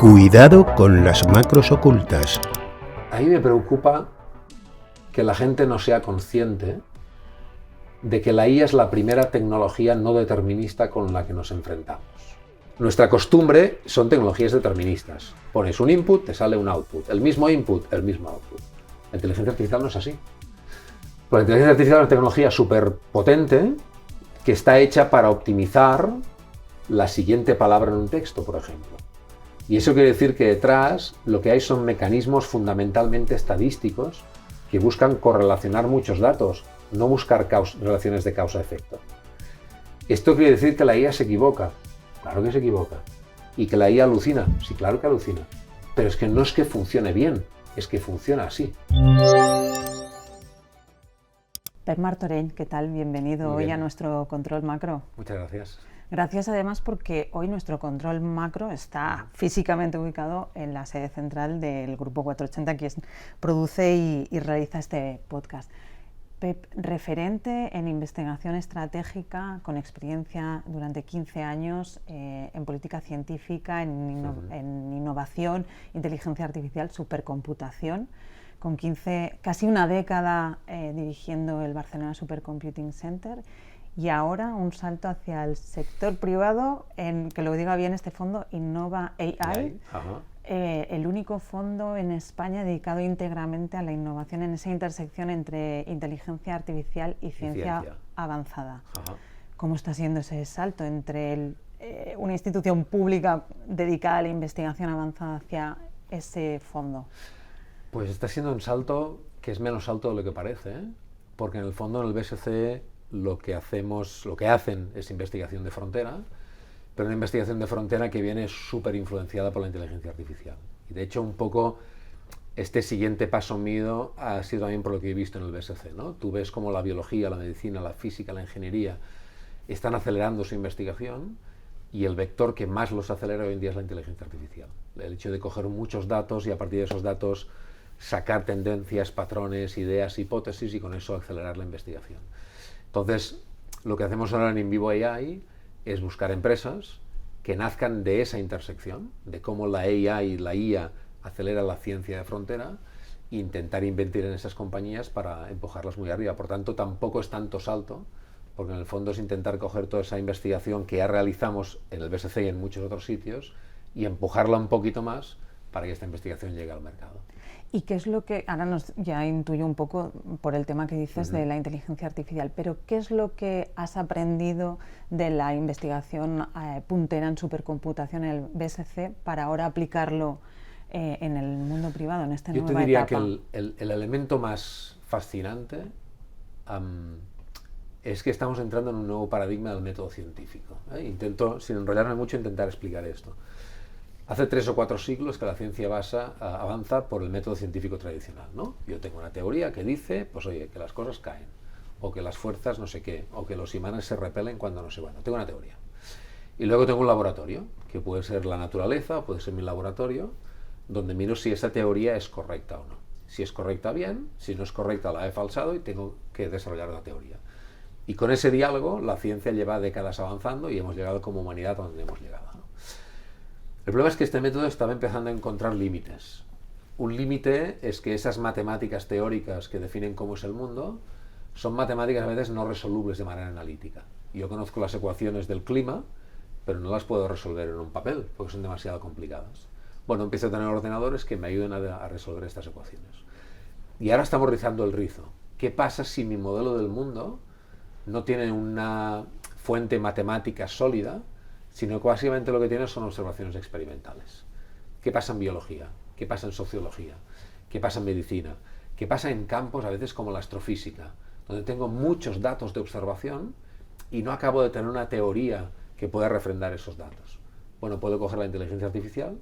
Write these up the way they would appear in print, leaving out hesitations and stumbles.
Cuidado con las macros ocultas. A mí me preocupa que la gente no sea consciente de que la IA es la primera tecnología no determinista con la que nos enfrentamos. Nuestra costumbre son tecnologías deterministas. Pones un input, te sale un output. El mismo input, el mismo output. La inteligencia artificial no es así. La inteligencia artificial es una tecnología súper potente que está hecha para optimizar la siguiente palabra en un texto, por ejemplo. Y eso quiere decir que detrás lo que hay son mecanismos fundamentalmente estadísticos que buscan correlacionar muchos datos, no buscar relaciones de causa-efecto. Esto quiere decir que la IA se equivoca. Claro que se equivoca. Y que la IA alucina. Sí, claro que alucina. Pero es que no es que funcione bien, es que funciona así. Pep Martorell, ¿qué tal? Bienvenido hoy a nuestro Control Macro. Muchas gracias. Gracias además porque hoy nuestro Control Macro está físicamente ubicado en la sede central del Grupo 480, que produce y realiza este podcast. Pep, referente en investigación estratégica, con experiencia durante 15 años en política científica, en innovación, inteligencia artificial, supercomputación, con casi una década dirigiendo el Barcelona Supercomputing Center, y ahora un salto hacia el sector privado, en que lo diga bien este fondo, Innova AI, el único fondo en España dedicado íntegramente a la innovación en esa intersección entre inteligencia artificial y ciencia avanzada. ¿Cómo está siendo ese salto entre una institución pública dedicada a la investigación avanzada hacia ese fondo? Pues está siendo un salto que es menos alto de lo que parece, ¿eh? Porque en el fondo en el BSC lo que hacen es investigación de frontera, pero una investigación de frontera que viene súper influenciada por la inteligencia artificial. Y de hecho un poco este siguiente paso mío ha sido también por lo que he visto en el BSC, ¿no? Tú ves cómo la biología, la medicina, la física, la ingeniería están acelerando su investigación, y el vector que más los acelera hoy en día es la inteligencia artificial. El hecho de coger muchos datos y a partir de esos datos sacar tendencias, patrones, ideas, hipótesis, y con eso acelerar la investigación. Entonces, lo que hacemos ahora en InVivo AI es buscar empresas que nazcan de esa intersección, de cómo la AI y la IA acelera la ciencia de frontera, e intentar invertir en esas compañías para empujarlas muy arriba. Por tanto, tampoco es tanto salto, porque en el fondo es intentar coger toda esa investigación que ya realizamos en el BSC y en muchos otros sitios y empujarla un poquito más para que esta investigación llegue al mercado. ¿Y qué es lo que, ahora ya intuyo un poco por el tema que dices de la inteligencia artificial, pero qué es lo que has aprendido de la investigación puntera en supercomputación en el BSC para ahora aplicarlo en el mundo privado, en esta nueva etapa? Yo te diría que el elemento más fascinante es que estamos entrando en un nuevo paradigma del método científico. Intento, sin enrollarme mucho, intentar explicar esto. Hace 3 o 4 siglos que la ciencia avanza por el método científico tradicional, ¿no? Yo tengo una teoría que dice, pues oye, que las cosas caen, o que las fuerzas no sé qué, o que los imanes se repelen cuando no sé cuándo. Tengo una teoría. Y luego tengo un laboratorio, que puede ser la naturaleza, o puede ser mi laboratorio, donde miro si esa teoría es correcta o no. Si es correcta, bien; si no es correcta, la he falsado y tengo que desarrollar una teoría. Y con ese diálogo, la ciencia lleva décadas avanzando y hemos llegado como humanidad a donde hemos llegado, ¿no? El problema es que este método estaba empezando a encontrar límites. Un límite es que esas matemáticas teóricas que definen cómo es el mundo son matemáticas a veces no resolubles de manera analítica. Yo conozco las ecuaciones del clima, pero no las puedo resolver en un papel porque son demasiado complicadas. Bueno, empiezo a tener ordenadores que me ayuden a resolver estas ecuaciones. Y ahora estamos rizando el rizo. ¿Qué pasa si mi modelo del mundo no tiene una fuente matemática sólida, sino que básicamente lo que tiene son observaciones experimentales? ¿Qué pasa en biología? ¿Qué pasa en sociología? ¿Qué pasa en medicina? ¿Qué pasa en campos a veces como la astrofísica, donde tengo muchos datos de observación y no acabo de tener una teoría que pueda refrendar esos datos? Bueno, puedo coger la inteligencia artificial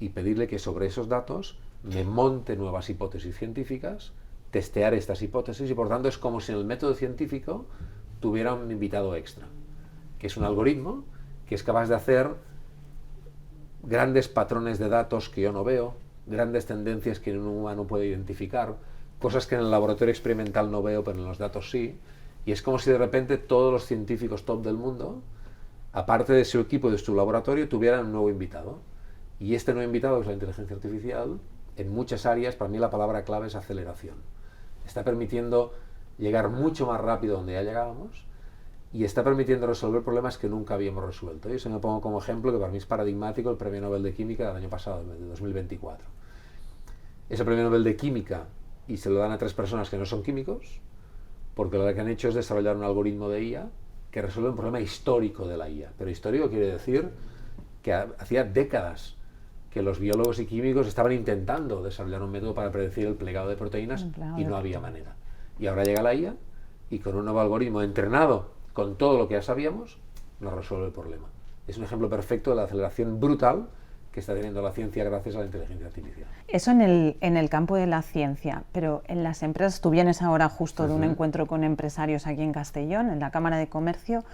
y pedirle que sobre esos datos me monte nuevas hipótesis científicas, testear estas hipótesis, y por tanto es como si en el método científico tuviera un invitado extra, que es un algoritmo que es capaz de hacer grandes patrones de datos que yo no veo, grandes tendencias que un humano puede identificar, cosas que en el laboratorio experimental no veo, pero en los datos sí. Y es como si de repente todos los científicos top del mundo, aparte de su equipo y de su laboratorio, tuvieran un nuevo invitado. Y este nuevo invitado, que es la inteligencia artificial, en muchas áreas, para mí la palabra clave es aceleración. Está permitiendo llegar mucho más rápido donde ya llegábamos y está permitiendo resolver problemas que nunca habíamos resuelto. Y eso me pongo como ejemplo, que para mí es paradigmático, el Premio Nobel de Química del año pasado, de 2024. Ese Premio Nobel de Química, y se lo dan a 3 personas que no son químicos, porque lo que han hecho es desarrollar un algoritmo de IA que resuelve un problema histórico de la IA. Pero histórico quiere decir que hacía décadas que los biólogos y químicos estaban intentando desarrollar un método para predecir el plegado de proteínas y no había manera. Y ahora llega la IA y con un nuevo algoritmo entrenado con todo lo que ya sabíamos, nos resuelve el problema. Es un ejemplo perfecto de la aceleración brutal que está teniendo la ciencia gracias a la inteligencia artificial. Eso en el campo de la ciencia, pero en las empresas, tú vienes ahora justo de un encuentro con empresarios aquí en Castellón, en la Cámara de Comercio.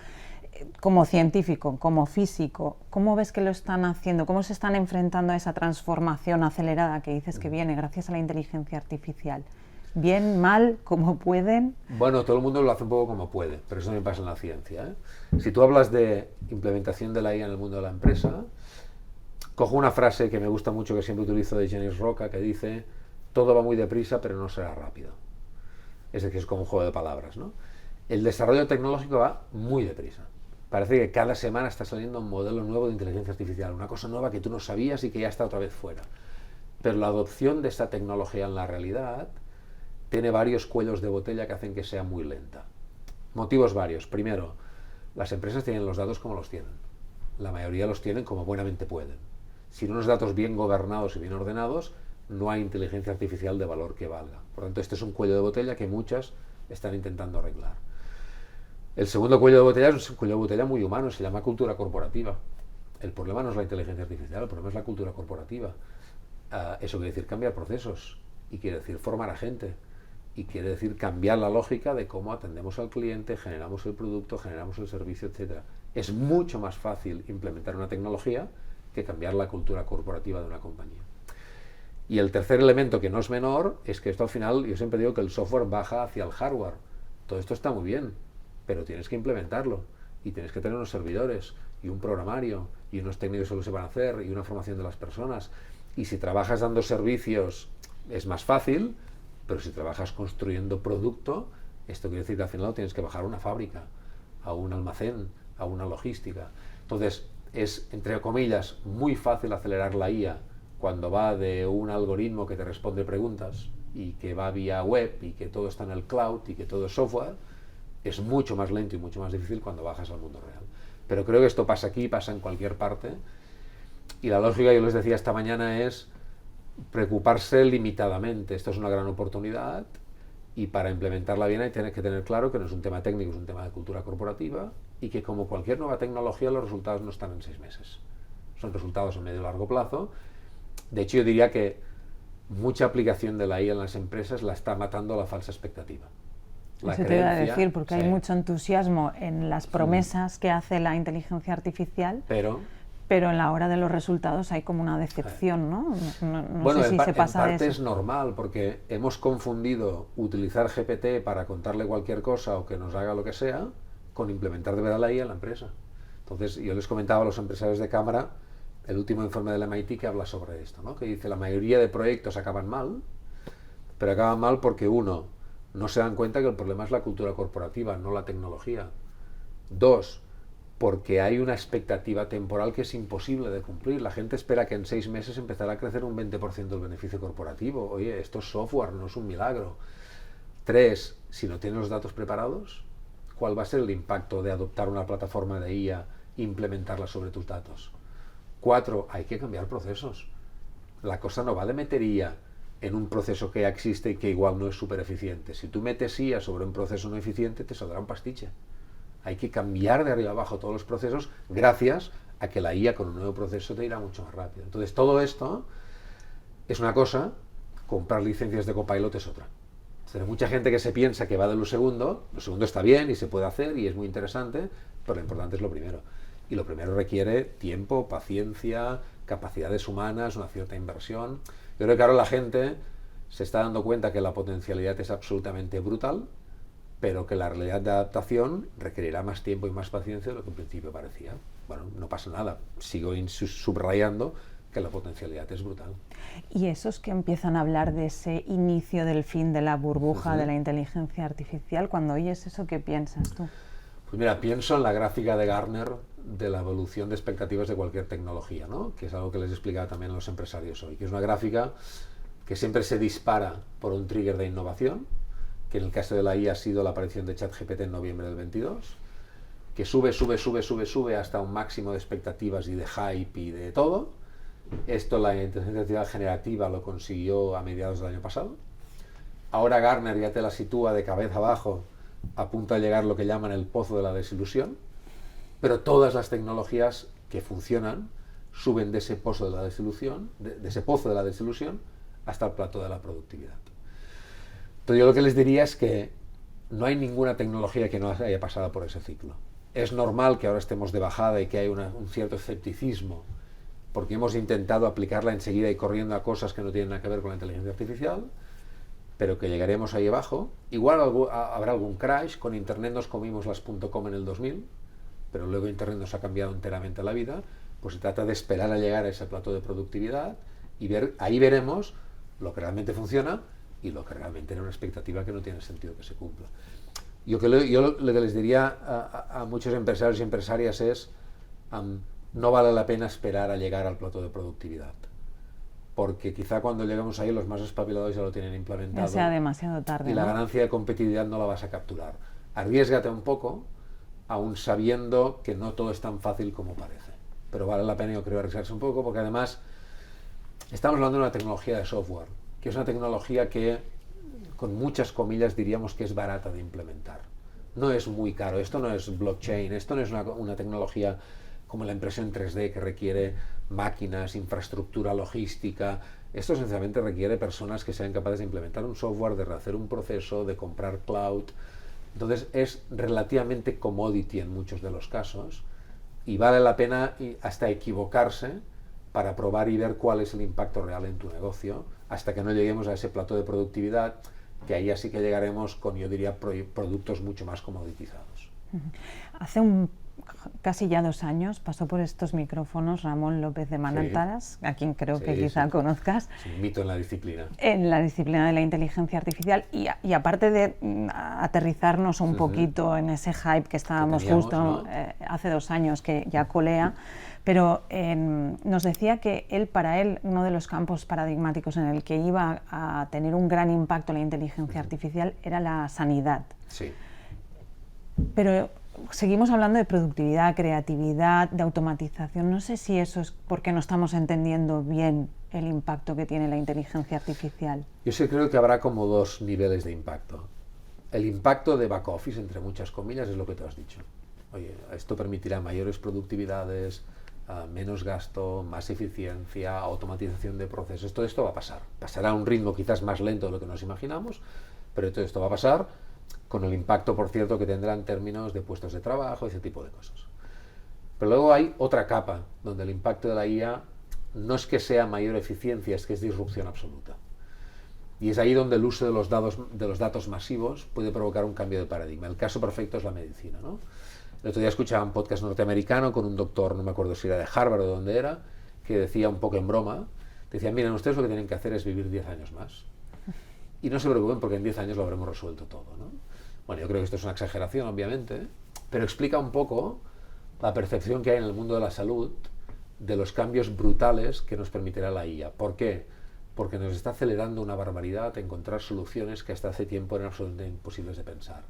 Como científico, como físico, ¿cómo ves que lo están haciendo? ¿Cómo se están enfrentando a esa transformación acelerada que dices que viene gracias a la inteligencia artificial? ¿Bien, mal, cómo pueden? Bueno, todo el mundo lo hace un poco como puede, pero eso también pasa en la ciencia, ¿eh? Si tú hablas de implementación de la IA en el mundo de la empresa, cojo una frase que me gusta mucho, que siempre utilizo, de Janis Roca, que dice: todo va muy deprisa, pero no será rápido. Es decir, es como un juego de palabras, ¿no? El desarrollo tecnológico va muy deprisa. Parece que cada semana está saliendo un modelo nuevo de inteligencia artificial, una cosa nueva que tú no sabías y que ya está otra vez fuera. Pero la adopción de esta tecnología en la realidad tiene varios cuellos de botella que hacen que sea muy lenta. Motivos varios. Primero, las empresas tienen los datos como los tienen. La mayoría los tienen como buenamente pueden. Sin unos datos bien gobernados y bien ordenados, no hay inteligencia artificial de valor que valga. Por lo tanto, este es un cuello de botella que muchas están intentando arreglar. El segundo cuello de botella es un cuello de botella muy humano, se llama cultura corporativa. El problema no es la inteligencia artificial, el problema es la cultura corporativa. Eso quiere decir cambiar procesos, y quiere decir formar a gente, y quiere decir cambiar la lógica de cómo atendemos al cliente, generamos el producto, generamos el servicio, etc. Es mucho más fácil implementar una tecnología que cambiar la cultura corporativa de una compañía. Y el tercer elemento, que no es menor, es que esto al final, yo siempre digo que el software baja hacia el hardware. Todo esto está muy bien, pero tienes que implementarlo, y tienes que tener unos servidores, y un programario, y unos técnicos que lo sepan hacer, y una formación de las personas. Y si trabajas dando servicios es más fácil, pero si trabajas construyendo producto, esto quiere decir que al final tienes que bajar a una fábrica, a un almacén, a una logística. Entonces es, entre comillas, muy fácil acelerar la IA cuando va de un algoritmo que te responde preguntas y que va vía web y que todo está en el cloud y que todo es software. Es mucho más lento y mucho más difícil cuando bajas al mundo real. Pero creo que esto pasa aquí, pasa en cualquier parte. Y la lógica, yo les decía esta mañana, es preocuparse limitadamente. Esto es una gran oportunidad, y para implementarla bien hay que tener claro que no es un tema técnico, es un tema de cultura corporativa, y que como cualquier nueva tecnología los resultados no están en 6 meses. Son resultados a medio y largo plazo. De hecho, yo diría que mucha aplicación de la IA en las empresas la está matando la falsa expectativa. Eso te iba a decir, porque hay mucho entusiasmo en las promesas que hace la inteligencia artificial, pero en la hora de los resultados hay como una decepción, ¿no? No sé si se pasa de eso. En parte es normal, porque hemos confundido utilizar GPT para contarle cualquier cosa o que nos haga lo que sea con implementar de verdad la IA en la empresa. Entonces, yo les comentaba a los empresarios de cámara el último informe del MIT que habla sobre esto, ¿no? Que dice: la mayoría de proyectos acaban mal, pero acaban mal porque, uno, no se dan cuenta que el problema es la cultura corporativa, no la tecnología. 2, porque hay una expectativa temporal que es imposible de cumplir. La gente espera que en 6 meses empezará a crecer un 20% el beneficio corporativo. Oye, esto es software, no es un milagro. 3, si no tienes los datos preparados, ¿cuál va a ser el impacto de adoptar una plataforma de IA e implementarla sobre tus datos? 4, hay que cambiar procesos. La cosa no va de meter IA en un proceso que ya existe y que igual no es súper eficiente. Si tú metes IA sobre un proceso no eficiente, te saldrá un pastiche. Hay que cambiar de arriba abajo todos los procesos, gracias a que la IA con un nuevo proceso te irá mucho más rápido. Entonces, todo esto es una cosa, comprar licencias de Copilot es otra. Hay mucha gente que se piensa que va de lo segundo está bien y se puede hacer y es muy interesante, pero lo importante es lo primero. Y lo primero requiere tiempo, paciencia, capacidades humanas, una cierta inversión. Yo creo que ahora la gente se está dando cuenta que la potencialidad es absolutamente brutal, pero que la realidad de adaptación requerirá más tiempo y más paciencia de lo que en principio parecía. Bueno, no pasa nada, sigo subrayando que la potencialidad es brutal. Y esos que empiezan a hablar de ese inicio del fin de la burbuja de la inteligencia artificial, cuando oyes eso, ¿qué piensas tú? Pues mira, pienso en la gráfica de Gartner de la evolución de expectativas de cualquier tecnología, ¿no? Que es algo que les explicaba también a los empresarios hoy, que es una gráfica que siempre se dispara por un trigger de innovación, que en el caso de la IA ha sido la aparición de ChatGPT en noviembre del 22, que sube hasta un máximo de expectativas y de hype y de todo. Esto la inteligencia artificial generativa lo consiguió a mediados del año pasado. Ahora Gartner ya te la sitúa de cabeza abajo, a punto de llegar lo que llaman el pozo de la desilusión, pero todas las tecnologías que funcionan suben de ese pozo de la desilusión, de ese pozo de la desilusión hasta el plato de la productividad. Entonces yo lo que les diría es que no hay ninguna tecnología que no haya pasado por ese ciclo. Es normal que ahora estemos de bajada y que hay un cierto escepticismo porque hemos intentado aplicarla enseguida y corriendo a cosas que no tienen nada que ver con la inteligencia artificial, pero que llegaremos ahí abajo. Igual habrá algún crash. Con Internet nos comimos las .com en el 2000, pero luego Internet nos ha cambiado enteramente la vida. Pues se trata de esperar a llegar a ese plato de productividad y ahí veremos lo que realmente funciona y lo que realmente era una expectativa que no tiene sentido que se cumpla. Yo lo que les diría a muchos empresarios y empresarias es no vale la pena esperar a llegar al plato de productividad, porque quizá cuando lleguemos ahí los más espabilados ya lo tienen implementado. Ya sea demasiado tarde. Y la ganancia de competitividad no la vas a capturar. Arriésgate un poco, aún sabiendo que no todo es tan fácil como parece. Pero vale la pena, yo creo, arriesgarse un poco, porque además estamos hablando de una tecnología de software, que es una tecnología que, con muchas comillas, diríamos que es barata de implementar. No es muy caro. Esto no es blockchain, esto no es una tecnología como la impresión 3D que requiere máquinas, infraestructura logística. Esto esencialmente requiere personas que sean capaces de implementar un software, de hacer un proceso, de comprar cloud. Entonces es relativamente commodity en muchos de los casos y vale la pena hasta equivocarse para probar y ver cuál es el impacto real en tu negocio, hasta que no lleguemos a ese plato de productividad, que ahí así que llegaremos con, yo diría, productos mucho más comoditizados. Hace casi ya 2 años pasó por estos micrófonos Ramón López de Manantaras, a quien creo que quizá conozcas. Es un mito en la disciplina. En la disciplina de la inteligencia artificial y aparte de aterrizarnos un poquito en ese hype que estábamos justo, ¿no? Hace 2 años que ya colea, pero nos decía que para él uno de los campos paradigmáticos en el que iba a tener un gran impacto la inteligencia artificial era la sanidad. Sí. Pero seguimos hablando de productividad, creatividad, de automatización. No sé si eso es porque no estamos entendiendo bien el impacto que tiene la inteligencia artificial. Yo sí creo que habrá como 2 niveles de impacto. El impacto de back office, entre muchas comillas, es lo que te has dicho. Oye, esto permitirá mayores productividades, menos gasto, más eficiencia, automatización de procesos. Todo esto va a pasar. Pasará a un ritmo quizás más lento de lo que nos imaginamos, pero todo esto va a pasar, con el impacto, por cierto, que tendrá en términos de puestos de trabajo, ese tipo de cosas. Pero luego hay otra capa, donde el impacto de la IA no es que sea mayor eficiencia, es que es disrupción absoluta. Y es ahí donde el uso de los datos masivos puede provocar un cambio de paradigma. El caso perfecto es la medicina, ¿no? El otro día escuchaba un podcast norteamericano con un doctor, no me acuerdo si era de Harvard o de dónde era, que decía un poco en broma, decía, miren, ustedes lo que tienen que hacer es vivir 10 años más. Y no se preocupen porque en 10 años lo habremos resuelto todo, ¿no? Bueno, yo creo que esto es una exageración, obviamente, pero explica un poco la percepción que hay en el mundo de la salud de los cambios brutales que nos permitirá la IA. ¿Por qué? Porque nos está acelerando una barbaridad a encontrar soluciones que hasta hace tiempo eran absolutamente imposibles de pensar.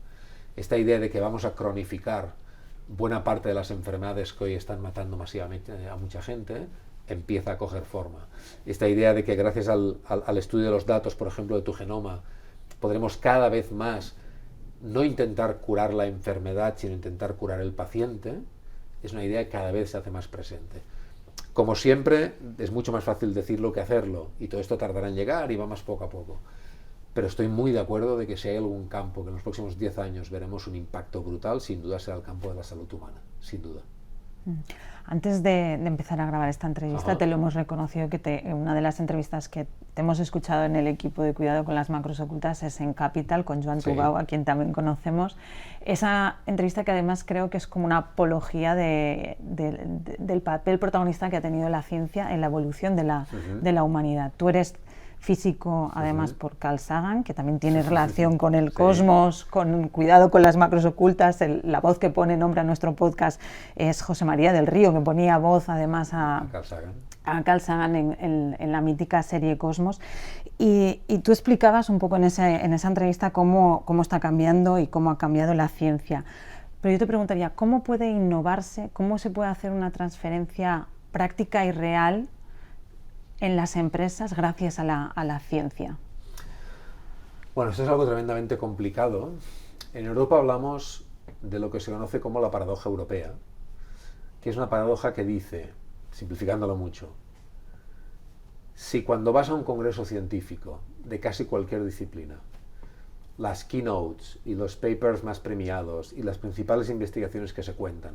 Esta idea de que vamos a cronificar buena parte de las enfermedades que hoy están matando masivamente a mucha gente empieza a coger forma. Esta idea de que gracias al estudio de los datos, por ejemplo, de tu genoma, podremos cada vez más no intentar curar la enfermedad, sino intentar curar el paciente, es una idea que cada vez se hace más presente. Como siempre, es mucho más fácil decirlo que hacerlo, y todo esto tardará en llegar y va más poco a poco. Pero estoy muy de acuerdo de que si hay algún campo que en los próximos 10 años veremos un impacto brutal, sin duda será el campo de la salud humana, sin duda. Antes de empezar a grabar esta entrevista, te lo hemos reconocido que una de las entrevistas que te hemos escuchado en el equipo de Cuidado con las Macros Ocultas es en Capital, con Joan Tubau, a quien también conocemos. Esa entrevista que además creo que es como una apología del papel protagonista que ha tenido la ciencia en la evolución de la humanidad. Tú eres físico, además, por Carl Sagan, que también tiene relación con el cosmos, con Cuidado con las Macros Ocultas. La voz que pone nombre a nuestro podcast es José María del Río, que ponía voz, además, a Carl Sagan en la mítica serie Cosmos. Y tú explicabas un poco en esa entrevista cómo está cambiando y cómo ha cambiado la ciencia. Pero yo te preguntaría, ¿cómo puede innovarse, cómo se puede hacer una transferencia práctica y real en las empresas gracias a la ciencia? Bueno, esto es algo tremendamente complicado. En Europa hablamos de lo que se conoce como la paradoja europea, que es una paradoja que dice, simplificándolo mucho, si cuando vas a un congreso científico de casi cualquier disciplina, las keynotes y los papers más premiados y las principales investigaciones que se cuentan,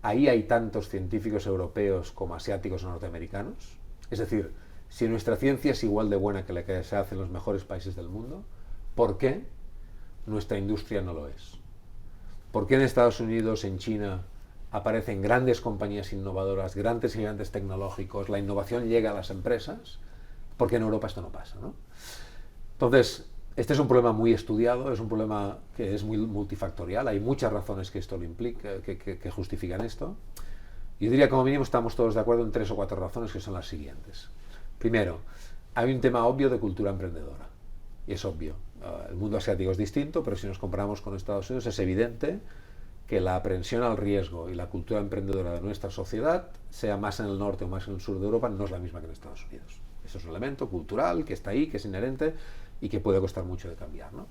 ahí hay tantos científicos europeos como asiáticos o norteamericanos, es decir, si nuestra ciencia es igual de buena que la que se hace en los mejores países del mundo, ¿por qué nuestra industria no lo es? ¿Por qué en Estados Unidos, en China, aparecen grandes compañías innovadoras, grandes gigantes tecnológicos, la innovación llega a las empresas? Porque en Europa esto no pasa, ¿no? Entonces, este es un problema muy estudiado, es un problema que es muy multifactorial, hay muchas razones que esto lo implica, que justifican esto. Yo diría, como mínimo, estamos todos de acuerdo en 3 o 4 razones, que son las siguientes. Primero, hay un tema obvio de cultura emprendedora, y es obvio. El mundo asiático es distinto, pero si nos comparamos con Estados Unidos es evidente que la aprensión al riesgo y la cultura emprendedora de nuestra sociedad, sea más en el norte o más en el sur de Europa, no es la misma que en Estados Unidos. Eso es un elemento cultural que está ahí, que es inherente y que puede costar mucho de cambiar, ¿no?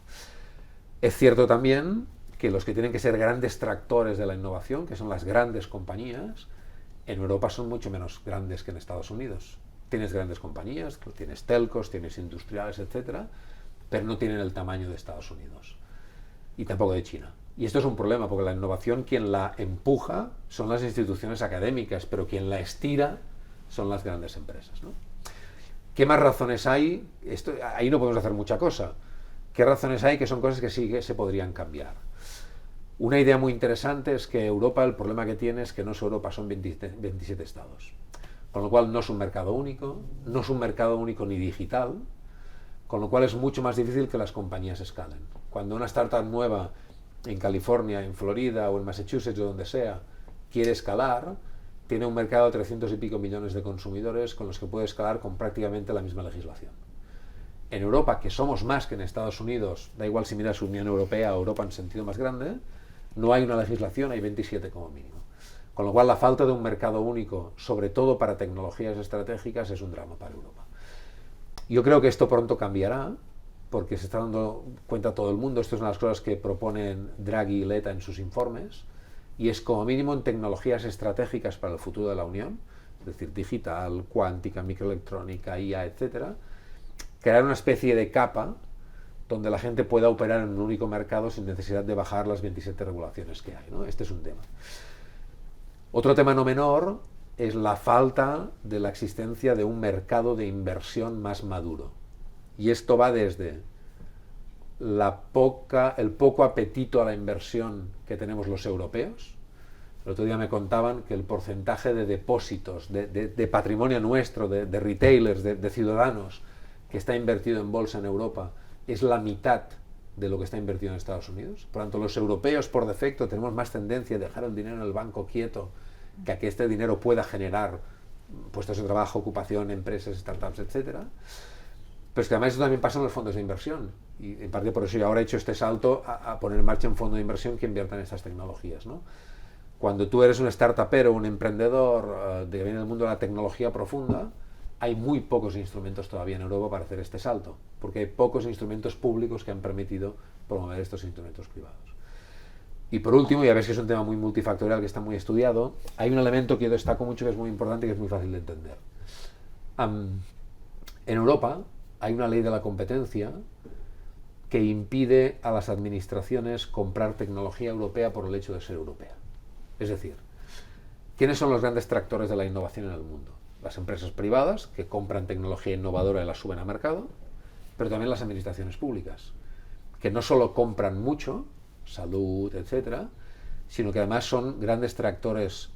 Es cierto también que los que tienen que ser grandes tractores de la innovación, que son las grandes compañías, en Europa son mucho menos grandes que en Estados Unidos. Tienes grandes compañías, tienes telcos, tienes industriales, etcétera, pero no tienen el tamaño de Estados Unidos y tampoco de China. Y esto es un problema, porque la innovación, quien la empuja son las instituciones académicas, pero quien la estira son las grandes empresas, ¿no? ¿Qué más razones hay? Ahí no podemos hacer mucha cosa. ¿Qué razones hay? Que son cosas que sí que se podrían cambiar. Una idea muy interesante es que Europa, el problema que tiene es que no es Europa, son 27 estados. Con lo cual no es un mercado único, no es un mercado único ni digital, con lo cual es mucho más difícil que las compañías escalen. Cuando una startup nueva en California, en Florida o en Massachusetts o donde sea quiere escalar, tiene un mercado de 300 y pico millones de consumidores con los que puede escalar con prácticamente la misma legislación. En Europa, que somos más que en Estados Unidos, da igual si miras Unión Europea o Europa en sentido más grande, no hay una legislación, hay 27 como mínimo. Con lo cual la falta de un mercado único, sobre todo para tecnologías estratégicas, es un drama para Europa. Yo creo que esto pronto cambiará, porque se está dando cuenta todo el mundo. Esto es una de las cosas que proponen Draghi y Letta en sus informes, y es como mínimo en tecnologías estratégicas para el futuro de la Unión, es decir, digital, cuántica, microelectrónica, IA, etcétera, crear una especie de capa donde la gente pueda operar en un único mercado sin necesidad de bajar las 27 regulaciones que hay, ¿no? Este es un tema. Otro tema no menor es la falta de la existencia de un mercado de inversión más maduro. Y esto va desde el poco apetito a la inversión que tenemos los europeos. El otro día me contaban que el porcentaje de depósitos, de patrimonio nuestro, de retailers, de ciudadanos, que está invertido en bolsa en Europa, es la mitad de lo que está invertido en Estados Unidos. Por tanto, los europeos, por defecto, tenemos más tendencia a dejar el dinero en el banco quieto que a que este dinero pueda generar puestos de trabajo, ocupación, empresas, startups, etcétera. Pero es que además eso también pasa en los fondos de inversión. Y en parte por eso yo ahora he hecho este salto a poner en marcha un fondo de inversión que invierta en estas tecnologías, ¿no? Cuando tú eres un startupero, un emprendedor que viene del mundo de la tecnología profunda, hay muy pocos instrumentos todavía en Europa para hacer este salto, porque hay pocos instrumentos públicos que han permitido promover estos instrumentos privados. Y por último, ya ves que es un tema muy multifactorial que está muy estudiado, hay un elemento que yo destaco mucho que es muy importante y que es muy fácil de entender. En Europa hay una ley de la competencia que impide a las administraciones comprar tecnología europea por el hecho de ser europea. Es decir, ¿Quiénes son los grandes tractores de la innovación en el mundo? Las empresas privadas, que compran tecnología innovadora y la suben a mercado, pero también las administraciones públicas, que no solo compran mucho, salud, etcétera, sino que además son grandes tractores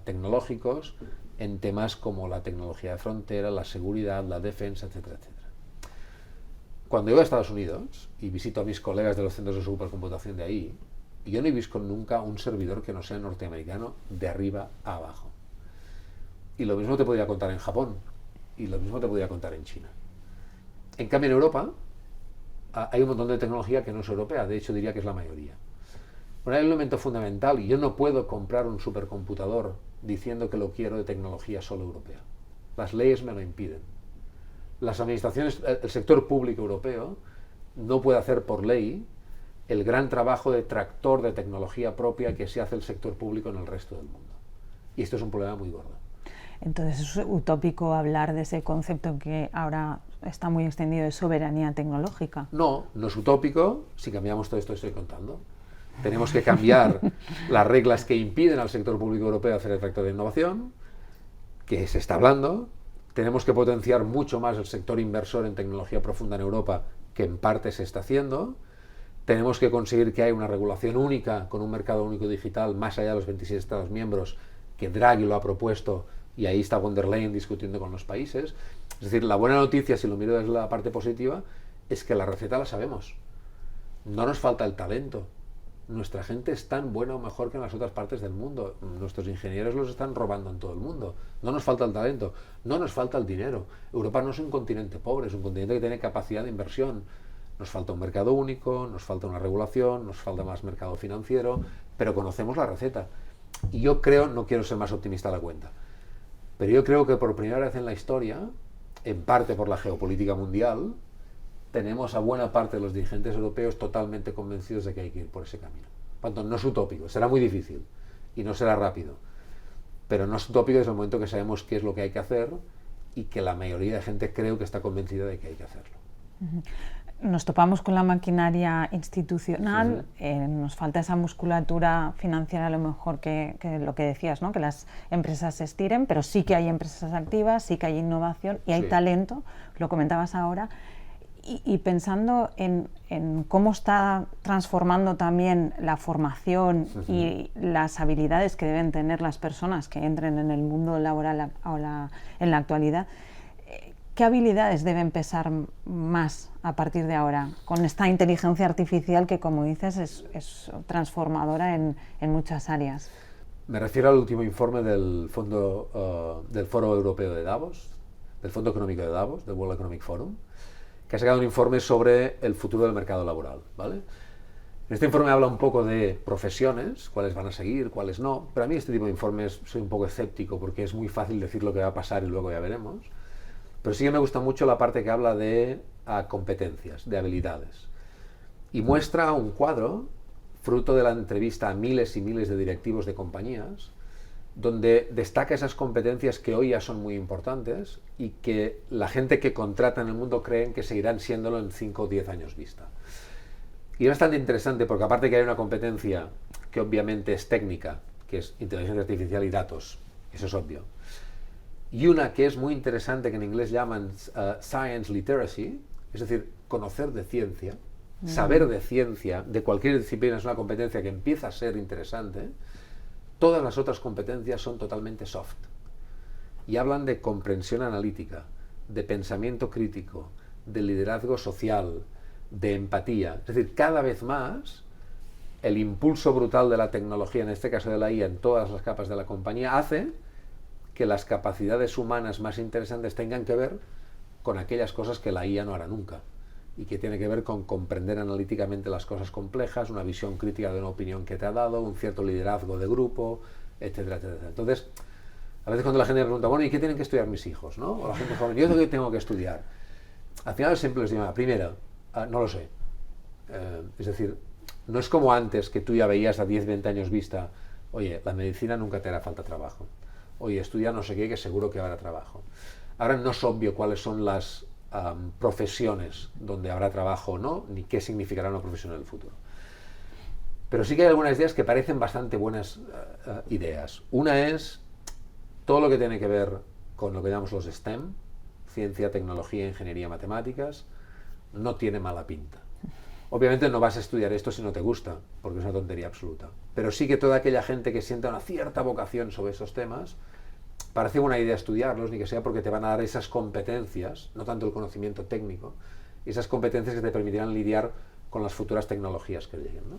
tecnológicos en temas como la tecnología de frontera, la seguridad, la defensa, etcétera, etcétera. Cuando yo voy a Estados Unidos y visito a mis colegas de los centros de supercomputación de ahí, yo no he visto nunca un servidor que no sea norteamericano de arriba a abajo. Y lo mismo te podría contar en Japón, y lo mismo te podría contar en China. En cambio, en Europa hay un montón de tecnología que no es europea, de hecho diría que es la mayoría. Bueno, hay un elemento fundamental, y yo no puedo comprar un supercomputador diciendo que lo quiero de tecnología solo europea. Las leyes me lo impiden. Las administraciones, el sector público europeo no puede hacer por ley el gran trabajo de tractor de tecnología propia que se hace el sector público en el resto del mundo. Y esto es un problema muy gordo. Entonces es utópico hablar de ese concepto que ahora está muy extendido de soberanía tecnológica. No, no es utópico si cambiamos todo esto que estoy contando. Tenemos que cambiar las reglas que impiden al sector público europeo hacer el tractor de innovación, que se está hablando. Tenemos que potenciar mucho más el sector inversor en tecnología profunda en Europa, que en parte se está haciendo. Tenemos que conseguir que haya una regulación única con un mercado único digital más allá de los 27 Estados miembros, que Draghi lo ha propuesto y ahí está von der Leyen discutiendo con los países. Es decir, la buena noticia, si lo miro desde la parte positiva, es que la receta la sabemos. No nos falta el talento. Nuestra gente es tan buena o mejor que en las otras partes del mundo. Nuestros ingenieros los están robando en todo el mundo. No nos falta el talento, no nos falta el dinero. Europa no es un continente pobre, es un continente que tiene capacidad de inversión. Nos falta un mercado único, nos falta una regulación, nos falta más mercado financiero, pero conocemos la receta. Y yo creo, no quiero ser más optimista a la cuenta, pero yo creo que por primera vez en la historia, en parte por la geopolítica mundial, tenemos a buena parte de los dirigentes europeos totalmente convencidos de que hay que ir por ese camino. Por tanto, no es utópico, será muy difícil y no será rápido, pero no es utópico desde el momento que sabemos qué es lo que hay que hacer y que la mayoría de gente creo que está convencida de que hay que hacerlo. Nos topamos con la maquinaria institucional, nos falta esa musculatura financiera a lo mejor que lo que decías, ¿no? Que las empresas se estiren, pero sí que hay empresas activas, sí que hay innovación y hay talento, lo comentabas ahora. Y pensando en cómo está transformando también la formación y las habilidades que deben tener las personas que entren en el mundo laboral en la actualidad, ¿qué habilidades deben pesar más a partir de ahora con esta inteligencia artificial que, como dices, es transformadora en muchas áreas? Me refiero al último informe del del Foro Europeo de Davos, del Fondo Económico de Davos, del World Economic Forum, que ha sacado un informe sobre el futuro del mercado laboral, ¿vale? En este informe habla un poco de profesiones, cuáles van a seguir, cuáles no, pero a mí este tipo de informes soy un poco escéptico porque es muy fácil decir lo que va a pasar y luego ya veremos. Pero sí que me gusta mucho la parte que habla de competencias, de habilidades. Y muestra un cuadro, fruto de la entrevista a miles y miles de directivos de compañías, donde destaca esas competencias que hoy ya son muy importantes y que la gente que contrata en el mundo creen que seguirán siéndolo en 5 o 10 años vista. Y es bastante interesante porque aparte que hay una competencia que obviamente es técnica, que es inteligencia artificial y datos, eso es obvio, y una que es muy interesante que en inglés llaman science literacy, es decir, conocer de ciencia, saber de ciencia, de cualquier disciplina es una competencia que empieza a ser interesante. Todas las otras competencias son totalmente soft y hablan de comprensión analítica, de pensamiento crítico, de liderazgo social, de empatía. Es decir, cada vez más el impulso brutal de la tecnología, en este caso de la IA, en todas las capas de la compañía, hace que las capacidades humanas más interesantes tengan que ver con aquellas cosas que la IA no hará nunca y que tiene que ver con comprender analíticamente las cosas complejas, una visión crítica de una opinión que te ha dado, un cierto liderazgo de grupo, etcétera, etcétera. Entonces, a veces cuando la gente me pregunta, bueno, ¿y qué tienen que estudiar mis hijos? ¿No? O la gente joven, ¿yo qué tengo que estudiar? Al final siempre les digo, primero, no lo sé. Es decir, no es como antes que tú ya veías a 10, 20 años vista, oye, la medicina nunca te hará falta trabajo. Oye, estudia no sé qué, que seguro que habrá trabajo. Ahora no es obvio cuáles son las profesiones donde habrá trabajo o no, ni qué significará una profesión en el futuro. Pero sí que hay algunas ideas que parecen bastante buenas ideas. Una es todo lo que tiene que ver con lo que llamamos los STEM, ciencia, tecnología, ingeniería, matemáticas, no tiene mala pinta. Obviamente no vas a estudiar esto si no te gusta, porque es una tontería absoluta. Pero sí que toda aquella gente que sienta una cierta vocación sobre esos temas, parece buena idea estudiarlos, ni que sea porque te van a dar esas competencias, no tanto el conocimiento técnico, esas competencias que te permitirán lidiar con las futuras tecnologías que lleguen, ¿no?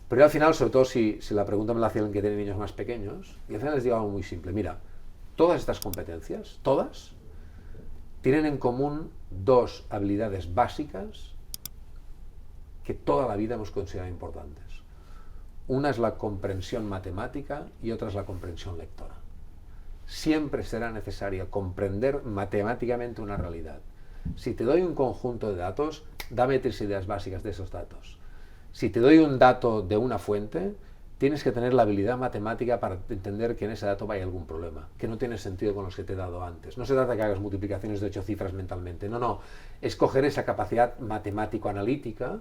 Pero yo al final, sobre todo si la pregunta me la hacen que tienen niños más pequeños, y al final les digo algo muy simple. Mira, todas estas competencias, todas, tienen en común dos habilidades básicas que toda la vida hemos considerado importantes. Una es la comprensión matemática y otra es la comprensión lectora. Siempre será necesario comprender matemáticamente una realidad. Si te doy un conjunto de datos, dame 3 ideas básicas de esos datos. Si te doy un dato de una fuente, tienes que tener la habilidad matemática para entender que en ese dato hay algún problema, que no tiene sentido con los que te he dado antes. No se trata de que hagas multiplicaciones de 8 cifras mentalmente, no. Es coger esa capacidad matemático-analítica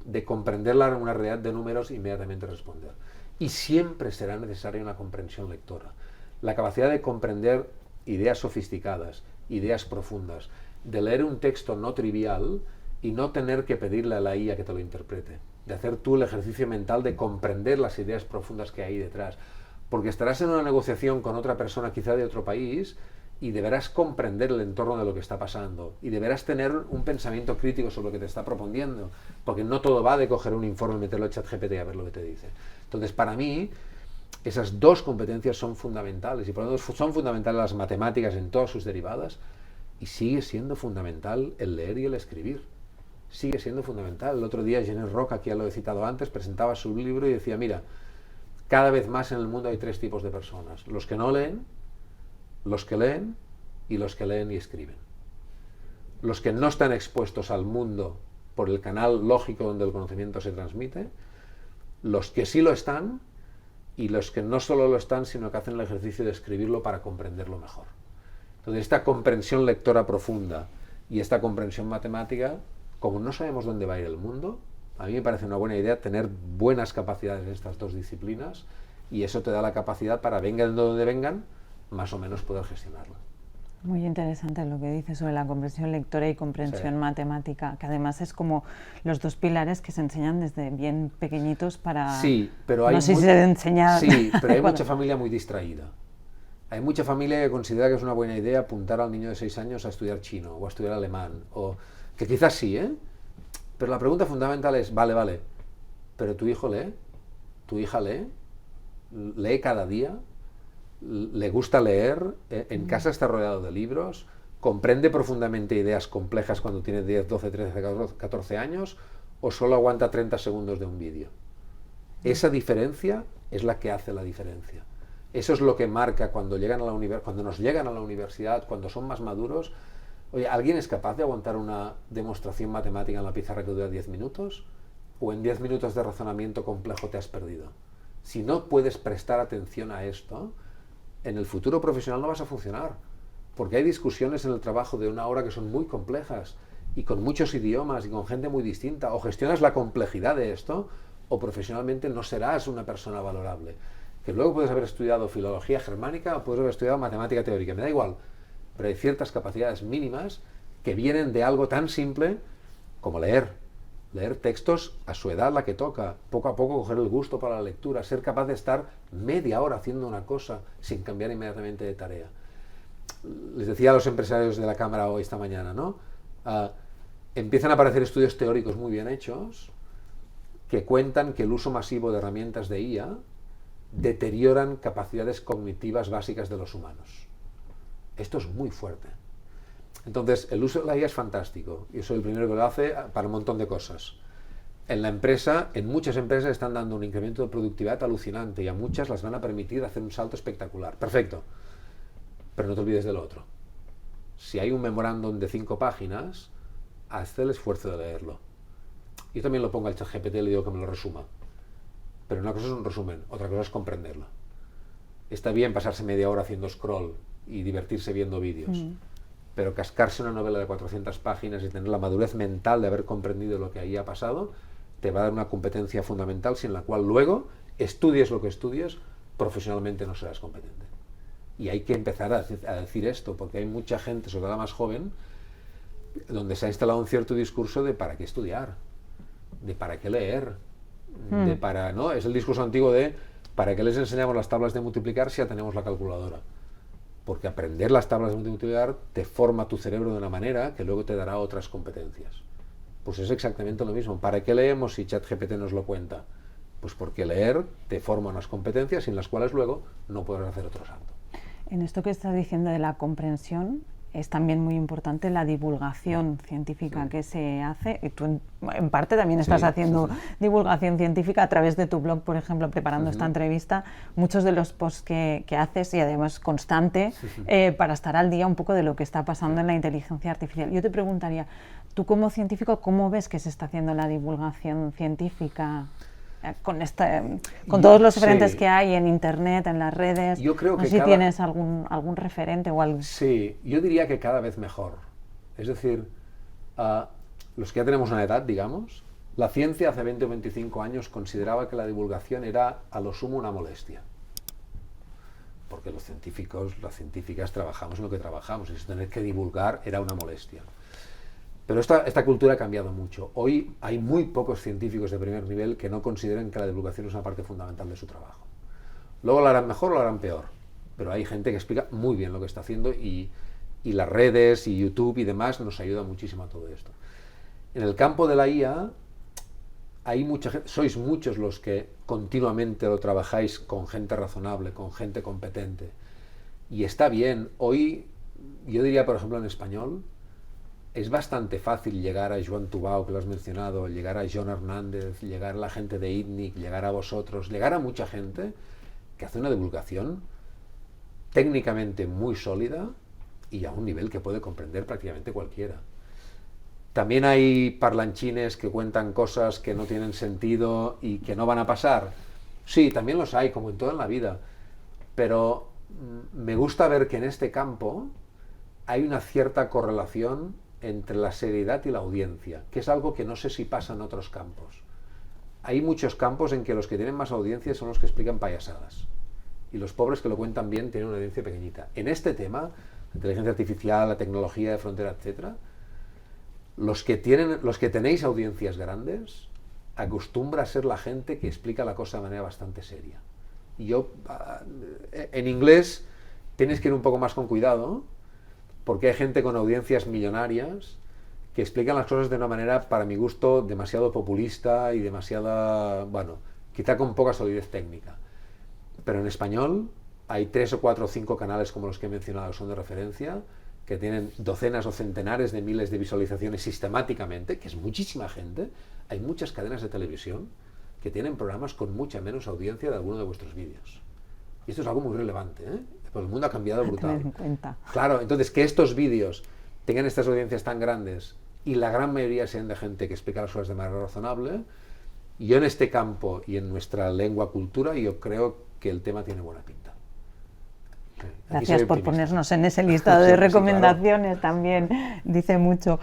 de comprenderla en una realidad de números e inmediatamente responder. Y siempre será necesaria una comprensión lectora. La capacidad de comprender ideas sofisticadas, ideas profundas, de leer un texto no trivial y no tener que pedirle a la IA que te lo interprete, de hacer tú el ejercicio mental de comprender las ideas profundas que hay detrás, porque estarás en una negociación con otra persona quizá de otro país y deberás comprender el entorno de lo que está pasando y deberás tener un pensamiento crítico sobre lo que te está proponiendo, porque no todo va de coger un informe y meterlo en ChatGPT a ver lo que te dice. Entonces, para mí, esas dos competencias son fundamentales y por lo tanto son fundamentales las matemáticas en todas sus derivadas y sigue siendo fundamental el leer y el escribir. Sigue siendo fundamental. El otro día Jeanette Roca, que ya lo he citado antes, presentaba su libro y decía, mira, cada vez más en el mundo hay 3 tipos de personas. Los que no leen, los que leen y los que leen y escriben. Los que no están expuestos al mundo por el canal lógico donde el conocimiento se transmite, los que sí lo están y los que no solo lo están, sino que hacen el ejercicio de escribirlo para comprenderlo mejor. Entonces, esta comprensión lectora profunda y esta comprensión matemática, como no sabemos dónde va a ir el mundo, a mí me parece una buena idea tener buenas capacidades en estas dos disciplinas y eso te da la capacidad para, vengan de donde vengan, más o menos poder gestionarlo. Muy interesante lo que dices sobre la comprensión lectora y comprensión matemática, que además es como los dos pilares que se enseñan desde bien pequeñitos para... Sí, pero hay, no sé si se enseña... Sí, pero hay mucha familia muy distraída. Hay mucha familia que considera que es una buena idea apuntar al niño de 6 años a estudiar chino o a estudiar alemán, o que quizás sí, ¿eh? Pero la pregunta fundamental es, vale, ¿pero tu hijo lee? ¿Tu hija lee? ¿Lee cada día? ¿Le gusta leer? ¿En casa está rodeado de libros? ¿Comprende profundamente ideas complejas cuando tiene 10, 12, 13, 14 años? ¿O solo aguanta 30 segundos de un vídeo? Esa diferencia es la que hace la diferencia. Eso es lo que marca cuando nos llegan a la universidad, cuando son más maduros. Oye, ¿alguien es capaz de aguantar una demostración matemática en la pizarra que dura 10 minutos? ¿O en 10 minutos de razonamiento complejo te has perdido? Si no puedes prestar atención a esto, en el futuro profesional no vas a funcionar, porque hay discusiones en el trabajo de 1 hora que son muy complejas y con muchos idiomas y con gente muy distinta. O gestionas la complejidad de esto, o profesionalmente no serás una persona valorable. Que luego puedes haber estudiado filología germánica o puedes haber estudiado matemática teórica, me da igual, pero hay ciertas capacidades mínimas que vienen de algo tan simple como leer textos a su edad, la que toca, poco a poco coger el gusto para la lectura, ser capaz de estar media hora haciendo una cosa sin cambiar inmediatamente de tarea. Les decía a los empresarios de la Cámara hoy, esta mañana, ¿no? Empiezan a aparecer estudios teóricos muy bien hechos que cuentan que el uso masivo de herramientas de IA deterioran capacidades cognitivas básicas de los humanos. Esto es muy fuerte. Entonces, el uso de la IA es fantástico. Yo soy el primero que lo hace para un montón de cosas. En muchas empresas están dando un incremento de productividad alucinante y a muchas las van a permitir hacer un salto espectacular. Perfecto. Pero no te olvides de lo otro. Si hay un memorándum de 5 páginas, haz el esfuerzo de leerlo. Yo también lo pongo al ChatGPT y le digo que me lo resuma. Pero una cosa es un resumen, otra cosa es comprenderlo. Está bien pasarse media hora haciendo scroll y divertirse viendo vídeos, pero cascarse una novela de 400 páginas y tener la madurez mental de haber comprendido lo que ahí ha pasado, te va a dar una competencia fundamental sin la cual luego, estudies lo que estudies, profesionalmente no serás competente. Y hay que empezar a decir esto, porque hay mucha gente, sobre todo la más joven, donde se ha instalado un cierto discurso de para qué estudiar, de para qué leer, de para, ¿no? Es el discurso antiguo de para qué les enseñamos las tablas de multiplicar si ya tenemos la calculadora. Porque aprender las tablas de multiplicar te forma tu cerebro de una manera que luego te dará otras competencias. Pues es exactamente lo mismo. ¿Para qué leemos si ChatGPT nos lo cuenta? Pues porque leer te forma unas competencias sin las cuales luego no podrás hacer otro salto. En esto que estás diciendo de la comprensión, es también muy importante la divulgación científica que se hace, y tú en parte también estás haciendo divulgación científica a través de tu blog, por ejemplo, preparando esta entrevista, muchos de los posts que haces, y además constante, para estar al día un poco de lo que está pasando en la inteligencia artificial. Yo te preguntaría, tú como científico, ¿cómo ves que se está haciendo la divulgación científica con todos los referentes que hay en internet, en las redes? Yo creo no que sé si tienes algún referente o algo. Sí, yo diría que cada vez mejor. Es decir, los que ya tenemos una edad, digamos, la ciencia hace 20 o 25 años consideraba que la divulgación era a lo sumo una molestia. Porque los científicos, las científicas trabajamos en lo que trabajamos, y tener que divulgar era una molestia. Pero esta cultura ha cambiado mucho. Hoy hay muy pocos científicos de primer nivel que no consideren que la divulgación es una parte fundamental de su trabajo. Luego lo harán mejor o lo harán peor, pero hay gente que explica muy bien lo que está haciendo y las redes y YouTube y demás nos ayudan muchísimo a todo esto. En el campo de la IA hay mucha gente, sois muchos los que continuamente lo trabajáis con gente razonable, con gente competente, y está bien. Hoy, yo diría, por ejemplo, en español, es bastante fácil llegar a Joan Tubau, que lo has mencionado, llegar a John Hernández, llegar a la gente de ITNIC, llegar a vosotros, llegar a mucha gente que hace una divulgación técnicamente muy sólida y a un nivel que puede comprender prácticamente cualquiera. También hay parlanchines que cuentan cosas que no tienen sentido y que no van a pasar. Sí, también los hay, como en toda la vida, pero me gusta ver que en este campo hay una cierta correlación entre la seriedad y la audiencia, que es algo que no sé si pasa en otros campos. Hay muchos campos en que los que tienen más audiencia son los que explican payasadas, y los pobres que lo cuentan bien tienen una audiencia pequeñita. En este tema, la inteligencia artificial, la tecnología de frontera, etcétera, los que tenéis audiencias grandes, acostumbra a ser la gente que explica la cosa de manera bastante seria. Y yo, en inglés, tienes que ir un poco más con cuidado, porque hay gente con audiencias millonarias que explican las cosas de una manera, para mi gusto, demasiado populista y demasiada, bueno, quizá con poca solidez técnica. Pero en español hay 3 o 4 o 5 canales como los que he mencionado que son de referencia, que tienen docenas o centenares de miles de visualizaciones sistemáticamente, que es muchísima gente. Hay muchas cadenas de televisión que tienen programas con mucha menos audiencia de alguno de vuestros vídeos. Y esto es algo muy relevante, ¿eh? Pues el mundo ha cambiado brutal. Tener en cuenta. Claro, entonces que estos vídeos tengan estas audiencias tan grandes y la gran mayoría sean de gente que explica las cosas de manera razonable, yo en este campo y en nuestra lengua cultura, yo creo que el tema tiene buena pinta. Gracias por ponernos en ese listado de recomendaciones, sí, claro. También dice mucho.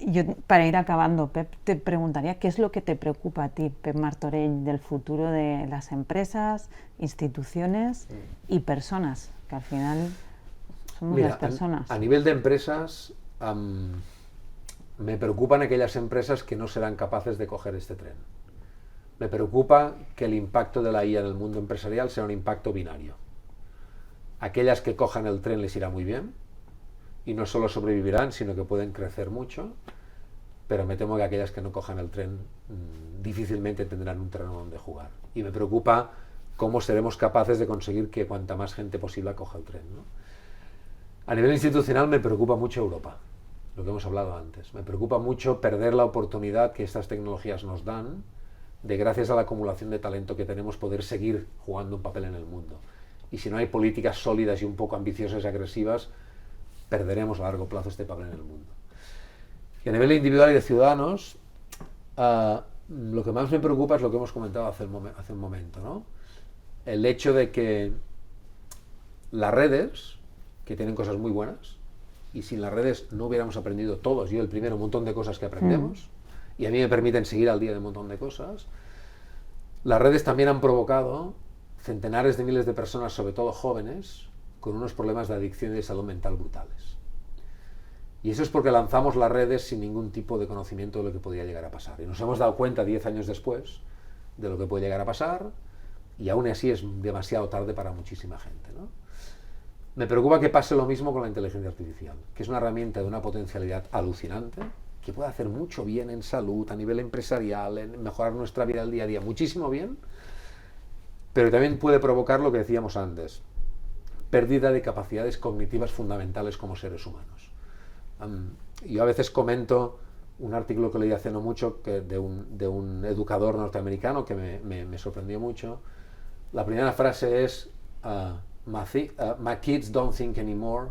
Yo, para ir acabando, Pep, te preguntaría qué es lo que te preocupa a ti, Pep Martorell, del futuro de las empresas, instituciones y personas, que al final somos las personas. A nivel de empresas, me preocupan aquellas empresas que no serán capaces de coger este tren. Me preocupa que el impacto de la IA en el mundo empresarial sea un impacto binario. Aquellas que cojan el tren les irá muy bien, y no solo sobrevivirán, sino que pueden crecer mucho, pero me temo que aquellas que no cojan el tren difícilmente tendrán un terreno donde jugar. Y me preocupa cómo seremos capaces de conseguir que cuanta más gente posible coja el tren, ¿no? A nivel institucional me preocupa mucho Europa, lo que hemos hablado antes. Me preocupa mucho perder la oportunidad que estas tecnologías nos dan de, gracias a la acumulación de talento que tenemos, poder seguir jugando un papel en el mundo. Y si no hay políticas sólidas y un poco ambiciosas y agresivas, perderemos a largo plazo este papel en el mundo. Y a nivel individual y de ciudadanos, lo que más me preocupa es lo que hemos comentado hace un momento, ¿no? El hecho de que las redes, que tienen cosas muy buenas, y sin las redes no hubiéramos aprendido todos, yo el primero, un montón de cosas que aprendemos, y a mí me permiten seguir al día de un montón de cosas. Las redes también han provocado centenares de miles de personas, sobre todo jóvenes, con unos problemas de adicción y de salud mental brutales. Y eso es porque lanzamos las redes sin ningún tipo de conocimiento de lo que podía llegar a pasar. Y nos hemos dado cuenta 10 años después de lo que puede llegar a pasar, y aún así es demasiado tarde para muchísima gente, ¿no? Me preocupa que pase lo mismo con la inteligencia artificial, que es una herramienta de una potencialidad alucinante, que puede hacer mucho bien en salud, a nivel empresarial, en mejorar nuestra vida al día a día, muchísimo bien, pero también puede provocar lo que decíamos antes, pérdida de capacidades cognitivas fundamentales como seres humanos. Yo a veces comento un artículo que leí hace no mucho de un educador norteamericano que me sorprendió mucho. La primera frase es my kids don't think anymore,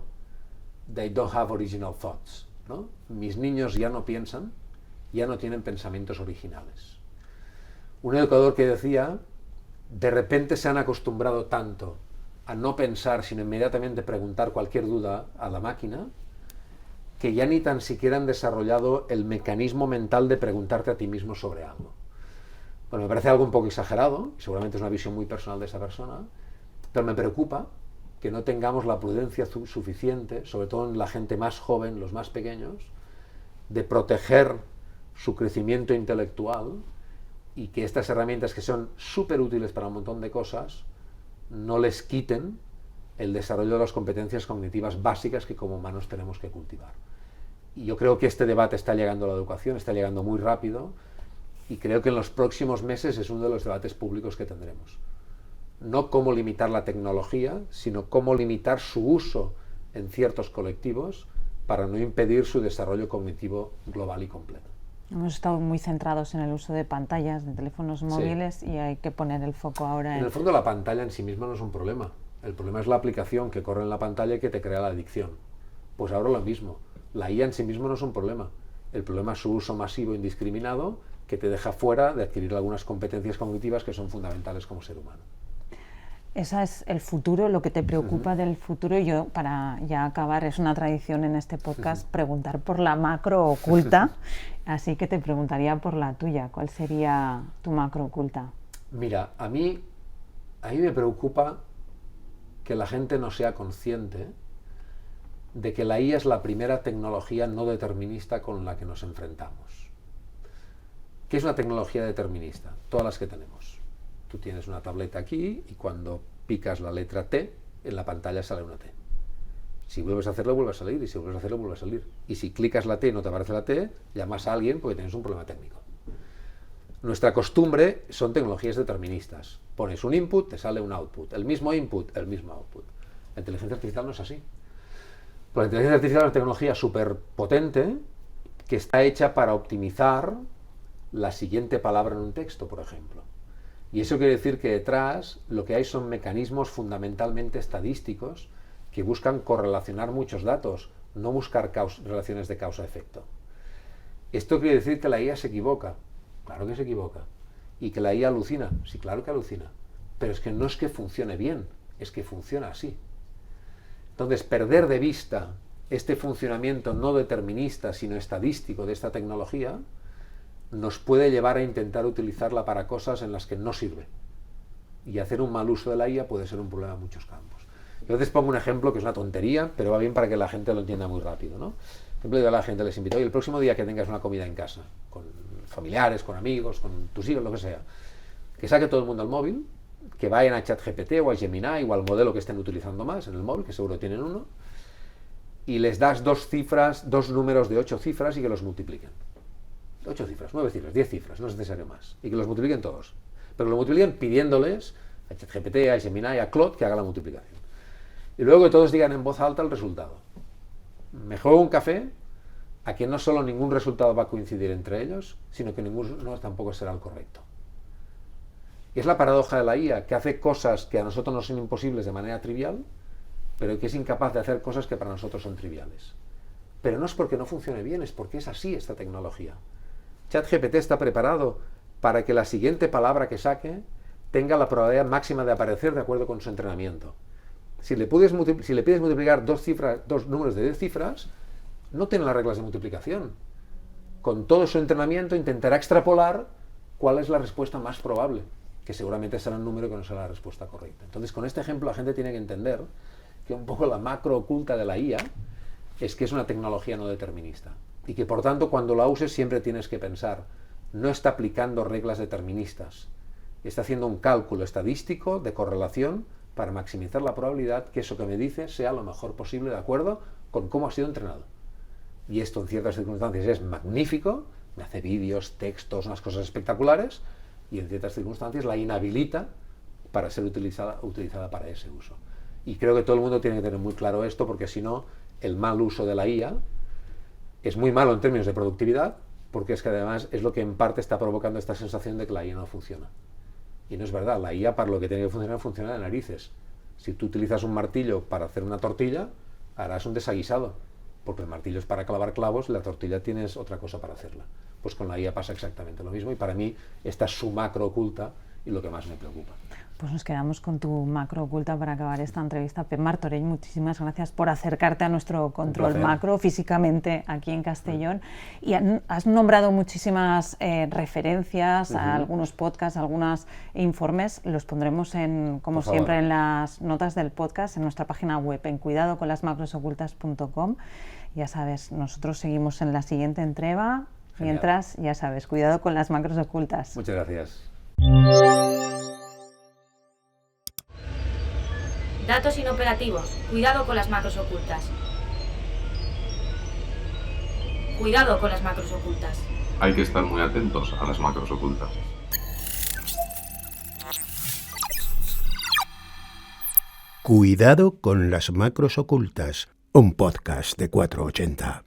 they don't have original thoughts, ¿no? Mis niños ya no piensan, ya no tienen pensamientos originales. Un educador que decía, de repente se han acostumbrado tanto a no pensar, sino inmediatamente preguntar cualquier duda a la máquina, que ya ni tan siquiera han desarrollado el mecanismo mental de preguntarte a ti mismo sobre algo. Bueno, me parece algo un poco exagerado, seguramente es una visión muy personal de esa persona, pero me preocupa que no tengamos la prudencia suficiente, sobre todo en la gente más joven, los más pequeños, de proteger su crecimiento intelectual y que estas herramientas, que son súper útiles para un montón de cosas, no les quiten el desarrollo de las competencias cognitivas básicas que como humanos tenemos que cultivar. Y yo creo que este debate está llegando a la educación, está llegando muy rápido, y creo que en los próximos meses es uno de los debates públicos que tendremos. No cómo limitar la tecnología, sino cómo limitar su uso en ciertos colectivos para no impedir su desarrollo cognitivo global y completo. Hemos estado muy centrados en el uso de pantallas, de teléfonos móviles, sí. Y hay que poner el foco ahora En el fondo, la pantalla en sí misma no es un problema. El problema es la aplicación que corre en la pantalla y que te crea la adicción. Pues ahora lo mismo. La IA en sí mismo no es un problema. El problema es su uso masivo e indiscriminado que te deja fuera de adquirir algunas competencias cognitivas que son fundamentales como ser humano. Ese es el futuro, lo que te preocupa del futuro. Yo, para ya acabar, es una tradición en este podcast preguntar por la macro oculta, así que te preguntaría por la tuya. ¿Cuál sería tu macro oculta? Mira, a mí me preocupa que la gente no sea consciente de que la IA es la primera tecnología no determinista con la que nos enfrentamos. ¿Qué es una tecnología determinista? Todas las que tenemos. Tú tienes una tableta aquí y cuando picas la letra T, en la pantalla sale una T. Si vuelves a hacerlo, vuelve a salir, y si vuelves a hacerlo, vuelve a salir. Y si clicas la T y no te aparece la T, llamas a alguien porque tienes un problema técnico. Nuestra costumbre son tecnologías deterministas. Pones un input, te sale un output. El mismo input, el mismo output. La inteligencia artificial no es así. La inteligencia artificial es una tecnología súper potente que está hecha para optimizar la siguiente palabra en un texto, por ejemplo. Y eso quiere decir que detrás lo que hay son mecanismos fundamentalmente estadísticos que buscan correlacionar muchos datos, no buscar relaciones de causa-efecto. Esto quiere decir que la IA se equivoca. Claro que se equivoca. Y que la IA alucina. Sí, claro que alucina. Pero es que no es que funcione bien, es que funciona así. Entonces, perder de vista este funcionamiento no determinista, sino estadístico de esta tecnología, nos puede llevar a intentar utilizarla para cosas en las que no sirve. Y hacer un mal uso de la IA puede ser un problema en muchos campos. Yo a veces pongo un ejemplo que es una tontería, pero va bien para que la gente lo entienda muy rápido, ¿no? Siempre digo a la gente, les invito, oye, el próximo día que tengas una comida en casa, con familiares, con amigos, con tus hijos, lo que sea, que saque todo el mundo el móvil, que vayan a ChatGPT o a Gemini o al modelo que estén utilizando más en el móvil, que seguro tienen uno, y les das dos números de 8 cifras y que los multipliquen. 8 cifras, 9 cifras, 10 cifras, no es necesario más. Y que los multipliquen todos. Pero lo multipliquen pidiéndoles a ChatGPT, a Gemini, a Claude que haga la multiplicación. Y luego que todos digan en voz alta el resultado. Me juego un café a que no solo ningún resultado va a coincidir entre ellos, sino que ninguno tampoco será el correcto. Y es la paradoja de la IA, que hace cosas que a nosotros nos son imposibles de manera trivial, pero que es incapaz de hacer cosas que para nosotros son triviales. Pero no es porque no funcione bien, es porque es así esta tecnología. ChatGPT está preparado para que la siguiente palabra que saque tenga la probabilidad máxima de aparecer de acuerdo con su entrenamiento. Si le pides multiplicar dos números de 10 cifras, no tiene las reglas de multiplicación. con todo su entrenamiento intentará extrapolar cuál es la respuesta más probable, que seguramente será un número que no será la respuesta correcta. Entonces, con este ejemplo la gente tiene que entender que un poco la macro oculta de la IA es que es una tecnología no determinista y que por tanto cuando la uses siempre tienes que pensar, no está aplicando reglas deterministas, está haciendo un cálculo estadístico de correlación para maximizar la probabilidad que eso que me dice sea lo mejor posible de acuerdo con cómo ha sido entrenado. Y esto en ciertas circunstancias es magnífico, me hace vídeos, textos, unas cosas espectaculares, y en ciertas circunstancias la inhabilita para ser utilizada para ese uso. Y creo que todo el mundo tiene que tener muy claro esto, porque si no, el mal uso de la IA es muy malo en términos de productividad, porque es que además es lo que en parte está provocando esta sensación de que la IA no funciona. Y no es verdad, la IA para lo que tiene que funcionar, funciona de narices. Si tú utilizas un martillo para hacer una tortilla, harás un desaguisado, porque el martillo es para clavar clavos, la tortilla tienes otra cosa para hacerla. Pues con la IA pasa exactamente lo mismo, y para mí esta es su macro oculta y lo que más me preocupa. Pues nos quedamos con tu macro oculta para acabar esta entrevista. Pep Martorell, muchísimas gracias por acercarte a nuestro control macro físicamente aquí en Castellón. Y has nombrado muchísimas referencias a algunos podcasts, algunos informes. Los pondremos, como siempre, en las notas del podcast, en nuestra página web, en cuidadoconlasmacrosocultas.com. Ya sabes, nosotros seguimos en la siguiente entrega. Genial. Mientras, ya sabes, cuidado con las macros ocultas. Muchas gracias. Datos inoperativos. Cuidado con las macros ocultas. Cuidado con las macros ocultas. Hay que estar muy atentos a las macros ocultas. Cuidado con las macros ocultas, un podcast de 480.